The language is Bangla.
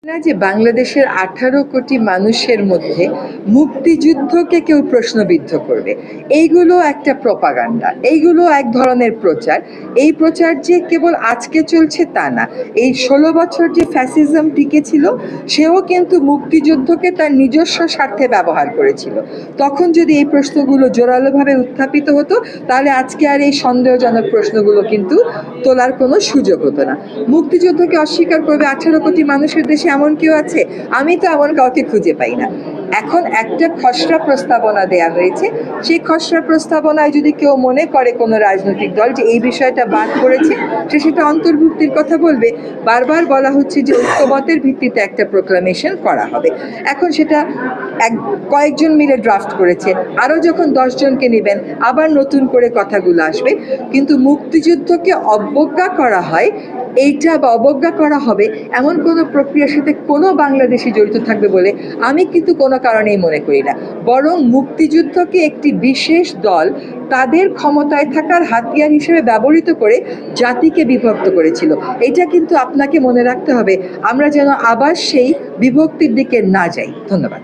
না যে বাংলাদেশের 18 কোটি মানুষের মধ্যে মুক্তিযুদ্ধকে কেউ প্রশ্নবিদ্ধ করবে, এইগুলো একটা প্রপাগান্ডা, এইগুলো এক ধরনের প্রচার। এই প্রচার যে কেবল আজকে চলছে তা না, এই 16 বছর যে ফ্যাসিজম টিকেছিল সেও কিন্তু মুক্তিযুদ্ধকে তার নিজস্ব স্বার্থে ব্যবহার করেছিল। তখন যদি এই প্রশ্নগুলো জোরালোভাবে উত্থাপিত হতো তাহলে আজকে আর এই সন্দেহজনক প্রশ্নগুলো কিন্তু তোলার কোনো সুযোগ হতো না। মুক্তিযুদ্ধকে অস্বীকার করবে 18 কোটি মানুষের দেশে এমন কেউ আছে? আমি তো এমন কাউকে খুঁজে পাই না। এখন একটা খসড়া প্রস্তাবনা দেয়া হয়েছে, সেই খসড়া প্রস্তাবনায় যদি কেউ মনে করে কোনো রাজনৈতিক দল যে এই বিষয়টা বাদ পড়েছে, সে সেটা অন্তর্ভুক্তির কথা বলবে। বারবার বলা হচ্ছে যে ঐক্যমতের ভিত্তিতে একটা প্রোক্লামেশন করা হবে। এখন সেটা কয়েকজন মিলে ড্রাফট করেছে, আরও যখন 10 জনকে নেবেন আবার নতুন করে কথাগুলো আসবে। কিন্তু মুক্তিযুদ্ধকে অবজ্ঞা করা হয় এইটা বা অবজ্ঞা করা হবে এমন কোনো প্রক্রিয়ার সাথে কোনো বাংলাদেশি জড়িত থাকবে বলে আমি কিন্তু কোনো কারণেই মনে করি না। বরং মুক্তিযুদ্ধকে একটি বিশেষ দল তাদের ক্ষমতায় থাকার হাতিয়ার হিসেবে ব্যবহৃত করে জাতিকে বিভক্ত করেছিল। এটা কিন্তু আপনাকে মনে রাখতে হবে, আমরা যেন আবার সেই বিভক্তির দিকে না যাই। ধন্যবাদ।